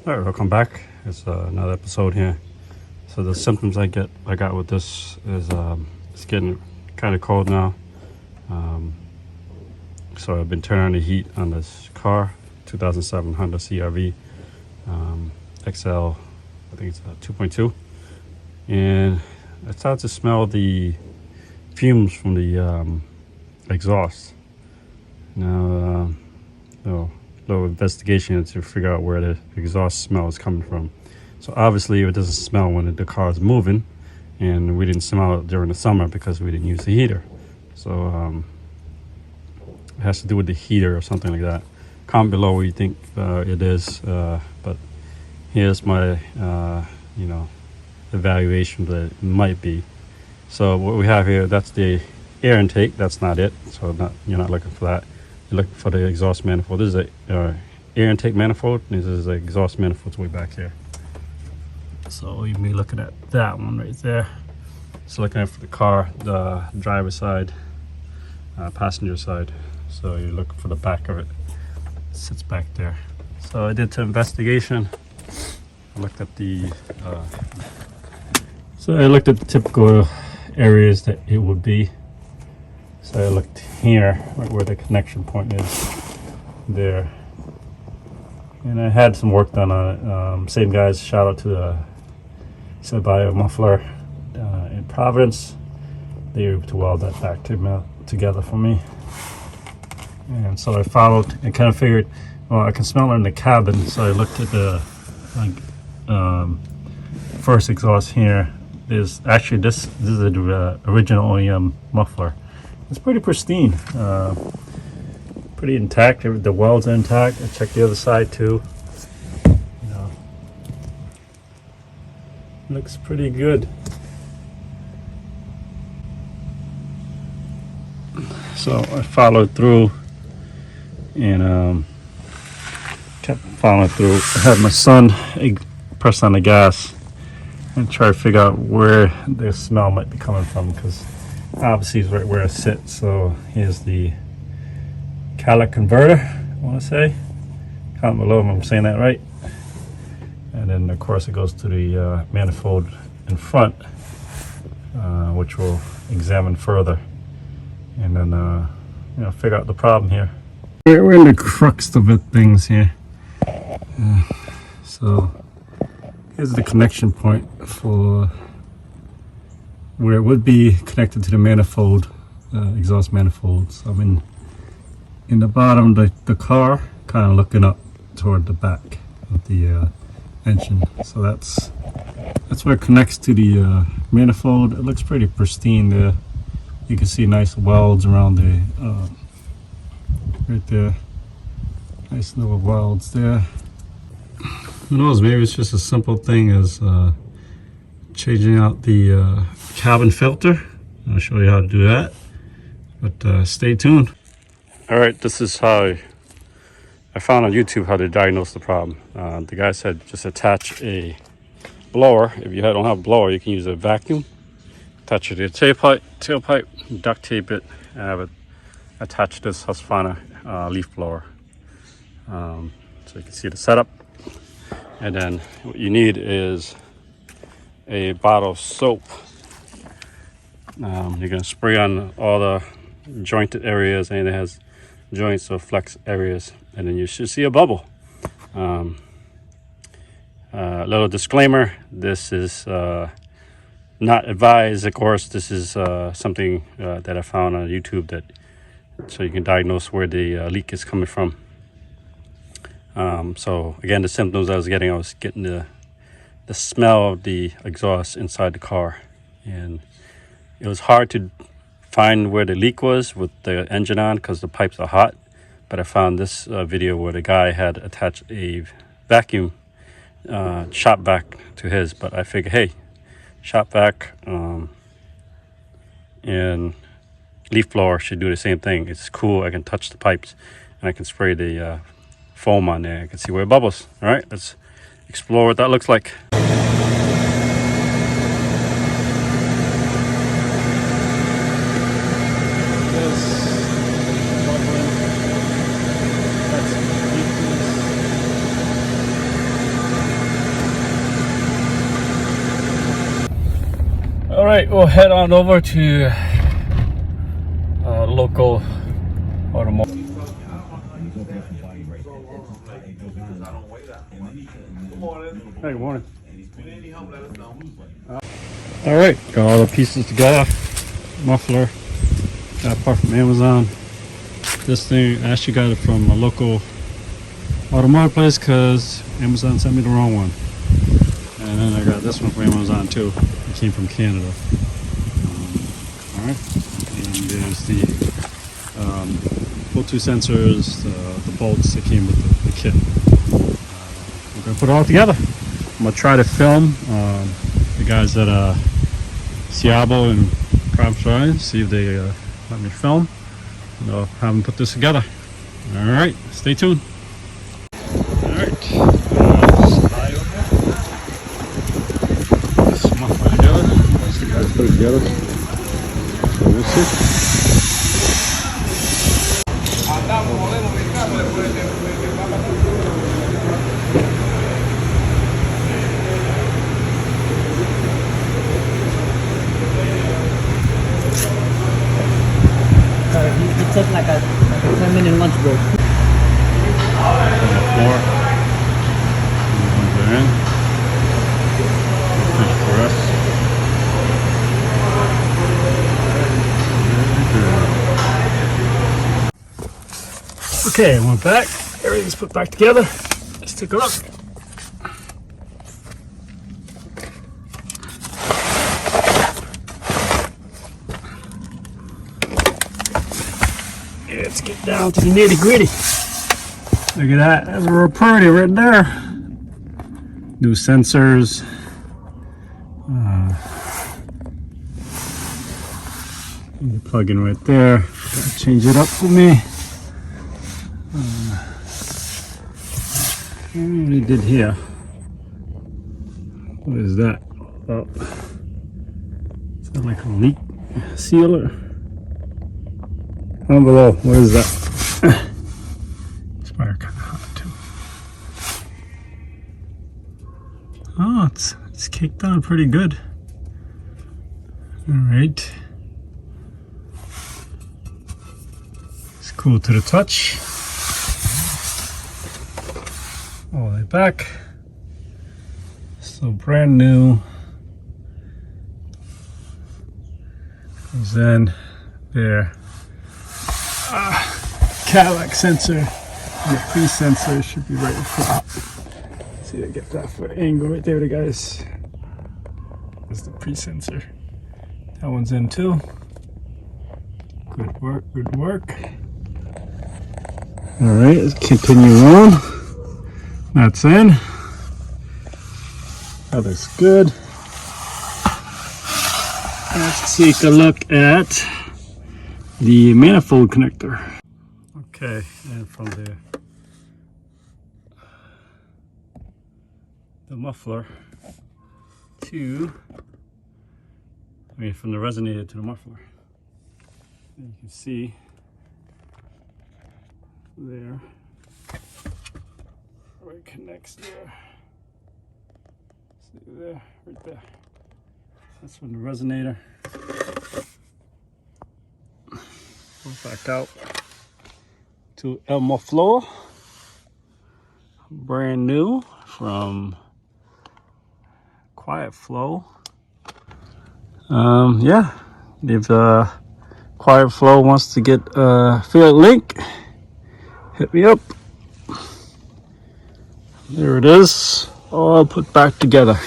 All right, welcome back. It's another episode here. So the symptoms I got with this is it's getting kind of cold now. So I've been turning on the heat on this car, 2007 Honda CRV XL. I think it's 2.2, and I started to smell the fumes from the exhaust. Now, little investigation to figure out where the exhaust smell is coming from. So obviously it doesn't smell when the car is moving, and we didn't smell it during the summer because we didn't use the heater. So it has to do with the heater or something like that. Comment below what you think it is, but here's my evaluation that it might be. So what we have here, that's the air intake. That's not it. So you're not looking for that. You're looking for the exhaust manifold. This is a air intake manifold. This is the exhaust manifold way back here. So you'll be looking at that one right there. So looking at for the car, the driver's side, passenger side. So you're looking for the back of it. It sits back there. So I did some investigation. I looked at the typical areas that it would be. So I looked here, right where the connection point is, there. And I had some work done on it. Same guys, shout out to the Bio muffler in Providence. They were able to weld that back together for me. And so I followed and kind of figured, well, I can smell it in the cabin. So I looked at the first exhaust here. There's actually this is the original OEM muffler. It's pretty pristine, pretty intact. The welds are intact. I checked the other side too. Looks pretty good. So I followed through and kept following through. I had my son press on the gas and try to figure out where the smell might be coming from, because obviously it's right where it sits. So here's the catalytic converter, I want to say. Comment below if I'm saying that right. And then of course it goes to the manifold in front, which we'll examine further, and then figure out the problem here. We're in the crux of things here. So here's the connection point for where it would be connected to the manifold, exhaust manifold. So I'm in the bottom of the car, kind of looking up toward the back of the engine. So that's where it connects to the manifold. It looks pretty pristine there. You can see nice welds around the right there. Nice little welds there. Who knows, maybe it's just a simple thing as changing out the cabin filter. I'll show you how to do that, but stay tuned. All right, this is how I found on YouTube how to diagnose the problem. The guy said just attach a blower. If you don't have a blower, you can use a vacuum. Attach it to your tailpipe, duct tape it, and have it attached to this Husqvarna leaf blower. So you can see the setup. And then what you need is a bottle of soap. You're going to spray on all the jointed areas, and it has joints or flex areas, and then you should see a bubble. Little disclaimer, this is not advised. Of course, this is something that I found on YouTube, that so you can diagnose where the leak is coming from. So again, the symptoms I was getting the smell of the exhaust inside the car, and it was hard to find where the leak was with the engine on because the pipes are hot. But I found this video where the guy had attached a vacuum shop vac to his. But I figured, hey, shop vac and leaf blower should do the same thing. It's cool. I can touch the pipes and I can spray the foam on there. I can see where it bubbles. All right, let's explore what that looks like. All right, we'll head on over to local automotive. Hey, good morning. All right, got all the pieces together. Muffler, got part from Amazon. This thing, I actually got it from a local automotive place because Amazon sent me the wrong one. And then I got this one from Amazon too. It came from Canada. All right, and there's the Bluetooth sensors, the bolts that came with the kit. We're gonna put it all together. I'm gonna try to film the guys at Ciabo and Propstream, see if they let me film. And I'll have them put this together. All right, stay tuned. All right, this muffler together. Once the guys put it together, so we'll see. He took like a 10-minute lunch break. On the floor. Ones are in. Fish for us. Okay, I went back. Everything's put back together. Let's take a look. Let's get down to the nitty gritty. Look at that. That's real pretty right there. New sensors. The plug-in right there. Gotta change it up for me. What we did here. What is that? Oh, is that like a leak sealer? Down below, what is that? It's probably kind of hot too. Oh, it's caked on pretty good. All right. It's cool to the touch. All the way back. Still brand new. Goes in there. Cadillac sensor. The pre-sensor should be right in front. See if I get that for angle right there, guys. That's the pre-sensor. That one's in too. Good work, good work. All right, let's continue on. That's in. That looks good. Let's take a look at the manifold connector. Okay, and from the muffler to, from the resonator to the muffler. And you can see there, where it connects there. See there, right there. That's from the resonator. Go back out to El Muffler, brand new from Quiet Flow. Yeah, if Quiet Flow wants to get affiliate link, hit me up. There it is, all put back together.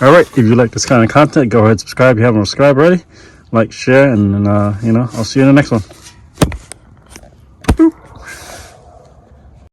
All right, if you like this kind of content, go ahead and subscribe if you haven't subscribed already. Like, share, and I'll see you in the next one.